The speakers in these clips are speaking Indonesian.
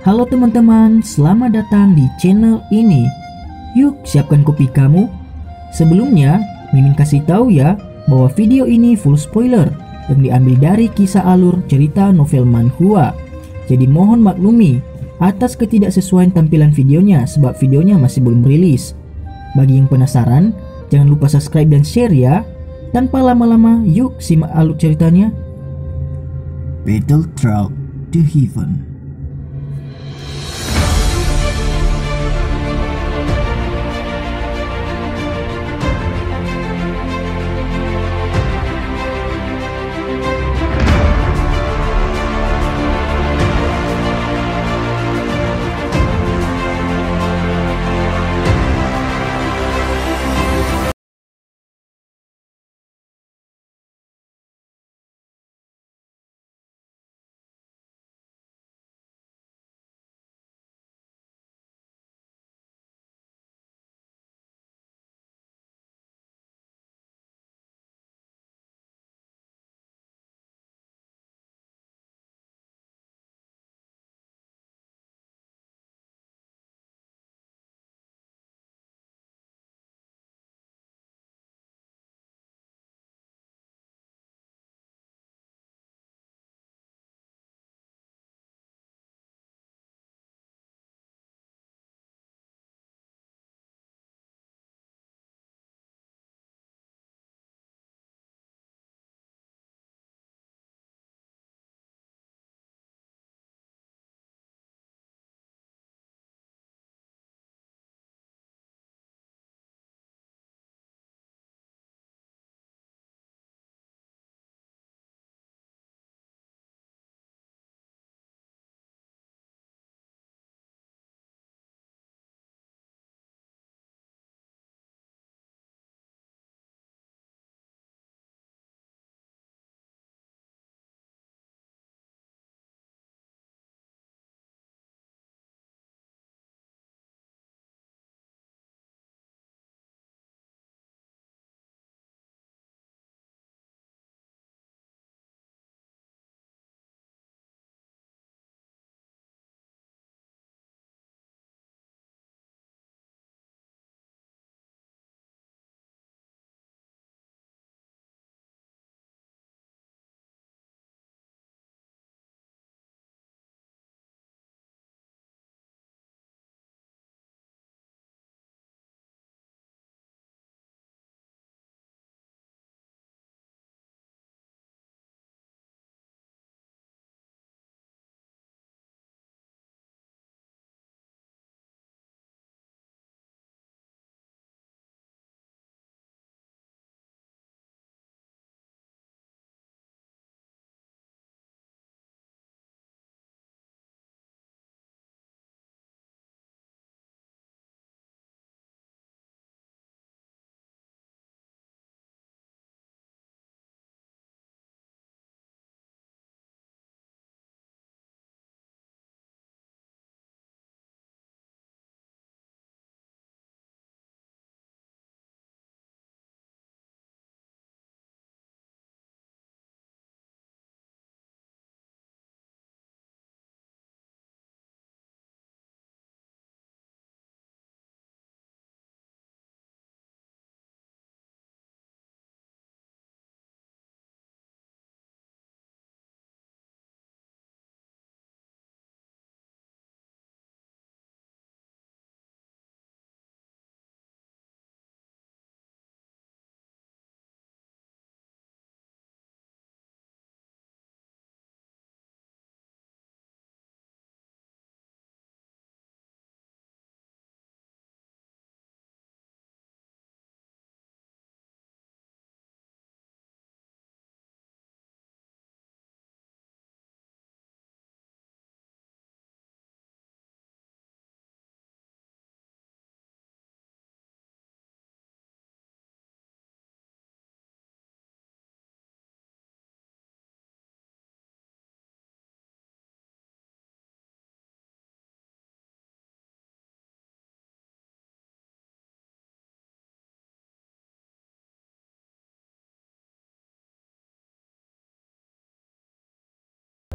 Halo teman-teman, selamat datang di channel ini. Yuk siapkan kopi kamu. Sebelumnya, Mimin kasih tahu ya bahwa video ini full spoiler yang diambil dari kisah alur cerita novel manhwa. Jadi mohon maklumi atas ketidaksesuaian tampilan videonya sebab videonya masih belum rilis. Bagi yang penasaran, jangan lupa subscribe dan share ya. Tanpa lama-lama, yuk simak alur ceritanya. Battle Track to Heaven.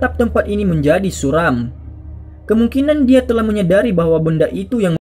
Atap tempat ini menjadi suram. Kemungkinan dia telah menyadari bahwa benda itu yang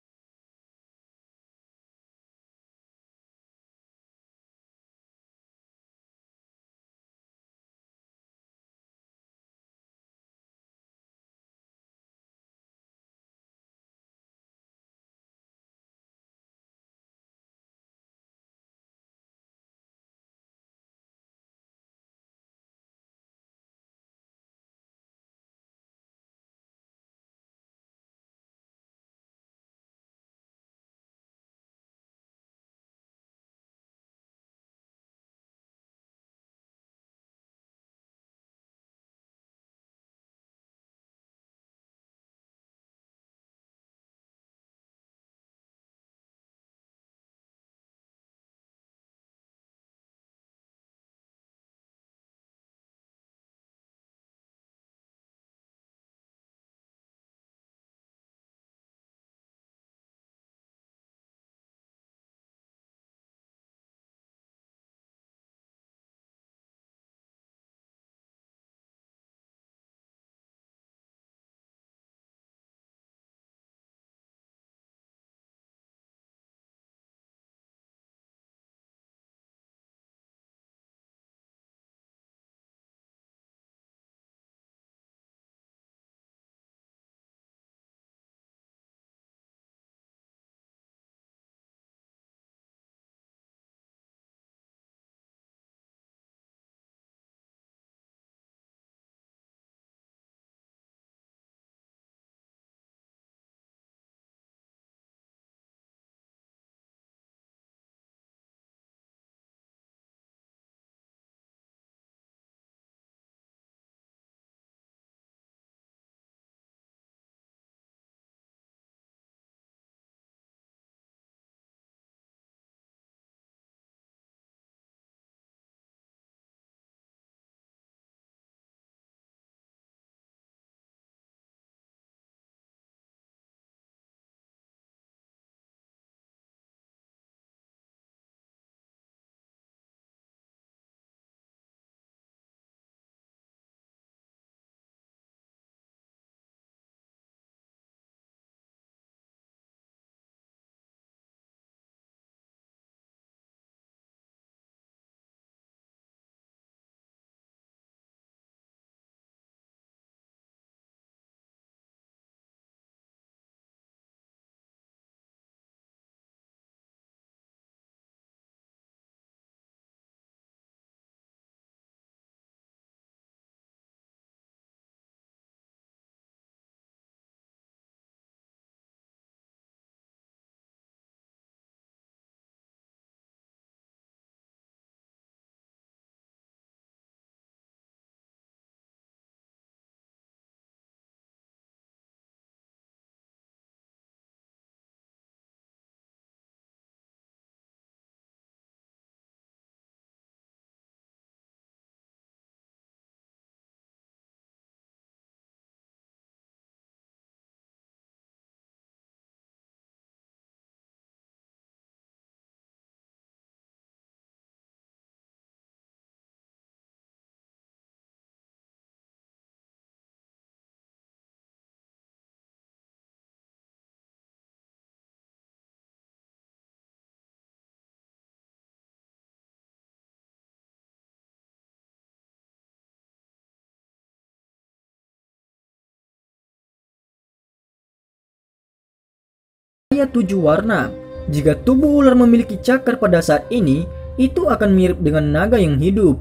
cahaya 7 warna. Jika tubuh ular memiliki cakar pada saat ini, itu akan mirip dengan naga yang hidup.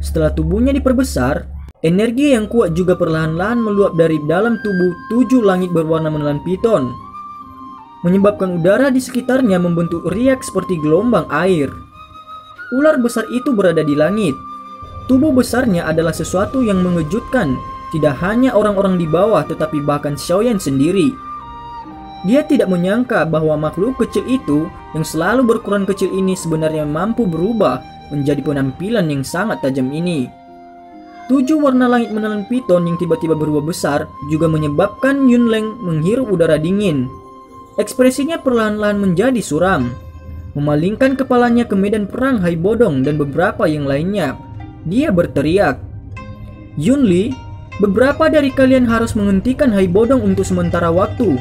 Setelah tubuhnya diperbesar, energi yang kuat juga perlahan-lahan meluap dari dalam tubuh 7 langit berwarna menelan piton, menyebabkan udara di sekitarnya membentuk riak seperti gelombang air. Ular besar itu berada di langit. Tubuh besarnya adalah sesuatu yang mengejutkan, tidak hanya orang-orang di bawah tetapi bahkan Xiaoyan sendiri. Dia tidak menyangka bahwa makhluk kecil itu yang selalu berukuran kecil ini sebenarnya mampu berubah menjadi penampilan yang sangat tajam ini. 7 warna langit menelan piton yang tiba-tiba berubah besar juga menyebabkan Yunleng menghirup udara dingin. Ekspresinya perlahan-lahan menjadi suram, memalingkan kepalanya ke medan perang Haibodong dan beberapa yang lainnya. Dia berteriak, "Yunli, Beberapa dari kalian harus menghentikan Hai Bodong untuk sementara waktu.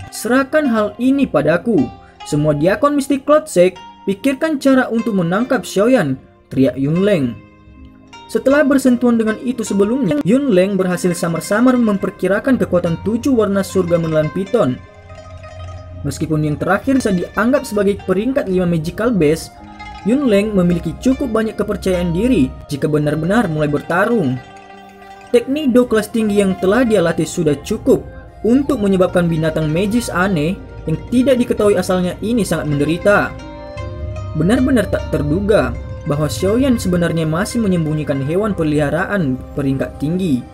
Serahkan hal ini padaku. Semua diakon Mystic Cloud Sect, pikirkan cara untuk menangkap Xiaoyan, teriak Yunleng. Setelah bersentuhan dengan itu sebelumnya, Yunleng berhasil samar-samar memperkirakan kekuatan 7 warna surga menelan piton. Meskipun yang terakhir bisa dianggap sebagai peringkat 5 magical base, Yunleng memiliki cukup banyak kepercayaan diri jika benar-benar mulai bertarung. Teknik Do kelas tinggi yang telah dia latih sudah cukup untuk menyebabkan binatang magis aneh yang tidak diketahui asalnya ini sangat menderita. Benar-benar tak terduga bahwa Xiaoyan sebenarnya masih menyembunyikan hewan peliharaan peringkat tinggi.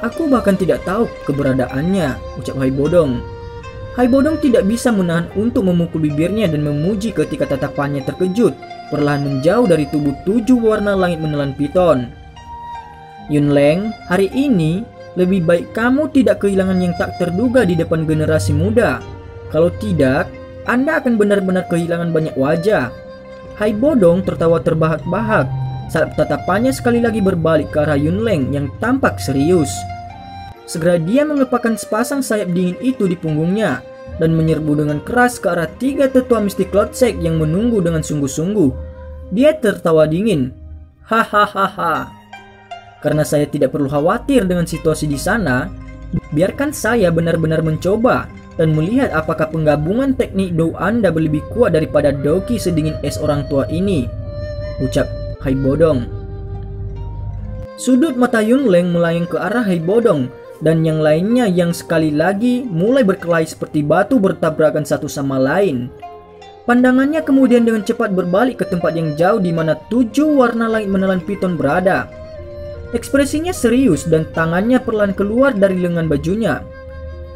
Aku bahkan tidak tahu keberadaannya, ucap Hai Bodong. Hai Bodong tidak bisa menahan untuk memukul bibirnya dan memuji ketika tatapannya terkejut, perlahan menjauh dari tubuh 7 warna langit menelan piton. Yunleng, hari ini lebih baik kamu tidak kehilangan yang tak terduga di depan generasi muda. Kalau tidak, Anda akan benar-benar kehilangan banyak wajah. Hai Bodong tertawa terbahak-bahak saat tatapannya sekali lagi berbalik ke arah Yunleng yang tampak serius. Segera dia mengepakkan sepasang sayap dingin itu di punggungnya dan menyerbu dengan keras ke arah 3 tetua Mystic Cloud Sect yang menunggu dengan sungguh-sungguh. Dia tertawa dingin. Hahaha. Karena saya tidak perlu khawatir dengan situasi di sana, biarkan saya benar-benar mencoba dan melihat apakah penggabungan teknik Do Anda lebih kuat daripada Doki sedingin es orang tua ini, ucap Hai Bodong. Sudut mata Yunleng melayang ke arah Hai Bodong dan yang lainnya yang sekali lagi mulai berkelahi seperti batu bertabrakan satu sama lain. Pandangannya kemudian dengan cepat berbalik ke tempat yang jauh di mana 7 warna langit menelan piton berada. Ekspresinya serius dan tangannya perlahan keluar dari lengan bajunya.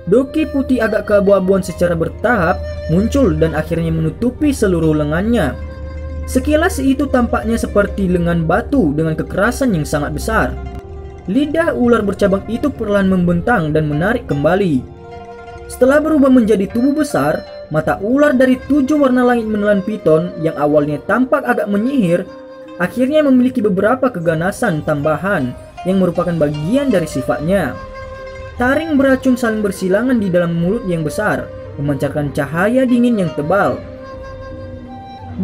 Doki putih agak keabu-abuan secara bertahap muncul dan akhirnya menutupi seluruh lengannya. Sekilas itu tampaknya seperti lengan batu dengan kekerasan yang sangat besar. Lidah ular bercabang itu perlahan membentang dan menarik kembali. Setelah berubah menjadi tubuh besar, mata ular dari 7 warna langit menelan piton yang awalnya tampak agak menyihir akhirnya memiliki beberapa keganasan tambahan yang merupakan bagian dari sifatnya. Taring beracun saling bersilangan di dalam mulut yang besar, memancarkan cahaya dingin yang tebal.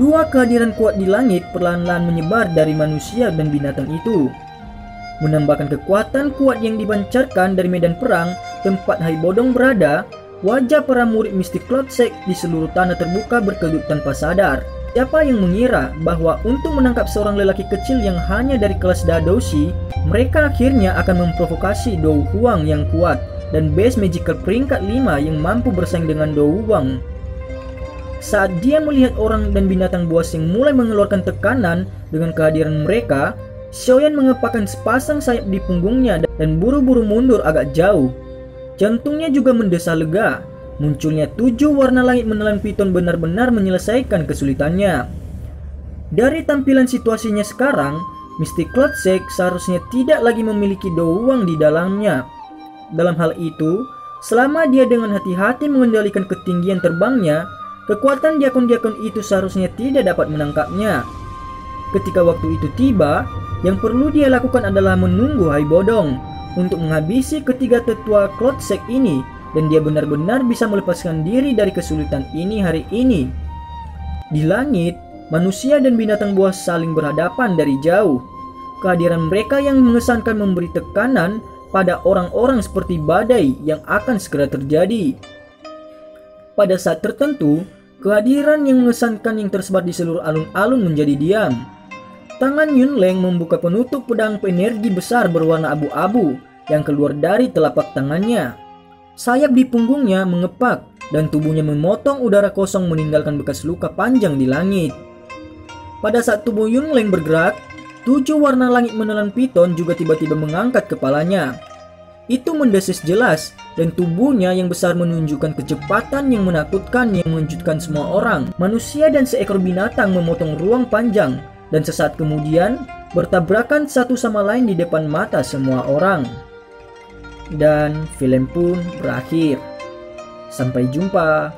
2 kehadiran kuat di langit perlahan-lahan menyebar dari manusia dan binatang itu, menambahkan kekuatan kuat yang dipancarkan dari medan perang tempat Hai Bodong berada. Wajah para murid Mystic Cloud Sect di seluruh tanah terbuka berkedut tanpa sadar. Siapa yang mengira bahwa untuk menangkap seorang lelaki kecil yang hanya dari kelas Dadoshi, mereka akhirnya akan memprovokasi Dou Huang yang kuat dan base magical peringkat 5 yang mampu bersaing dengan Dou Huang. Saat dia melihat orang dan binatang buas yang mulai mengeluarkan tekanan dengan kehadiran mereka, Xiaoyan mengepakkan sepasang sayap di punggungnya dan buru-buru mundur agak jauh. Jantungnya juga mendesah lega. Munculnya 7 warna langit menelan piton benar-benar menyelesaikan kesulitannya. Dari tampilan situasinya sekarang, Mystic Cloud Sect seharusnya tidak lagi memiliki Dou Huang di dalamnya. Dalam hal itu, selama dia dengan hati-hati mengendalikan ketinggian terbangnya, kekuatan diakon-diakon itu seharusnya tidak dapat menangkapnya. Ketika waktu itu tiba, yang perlu dia lakukan adalah menunggu Hai Bodong untuk menghabisi ketiga tetua Cloud Sect ini, dan dia benar-benar bisa melepaskan diri dari kesulitan ini hari ini. Di langit, manusia dan binatang buas saling berhadapan dari jauh. Kehadiran mereka yang mengesankan memberi tekanan pada orang-orang seperti badai yang akan segera terjadi. Pada saat tertentu, kehadiran yang mengesankan yang tersebar di seluruh alun-alun menjadi diam. Tangan Yunleng membuka penutup pedang energi besar berwarna abu-abu yang keluar dari telapak tangannya. Sayap di punggungnya mengepak dan tubuhnya memotong udara kosong meninggalkan bekas luka panjang di langit. Pada saat tubuh Yunleng bergerak, 7 warna langit menelan piton juga tiba-tiba mengangkat kepalanya. Itu mendesis jelas dan tubuhnya yang besar menunjukkan kecepatan yang menakutkan yang mengejutkan semua orang. Manusia dan seekor binatang memotong ruang panjang dan sesaat kemudian bertabrakan satu sama lain di depan mata semua orang. Dan film pun berakhir. Sampai jumpa.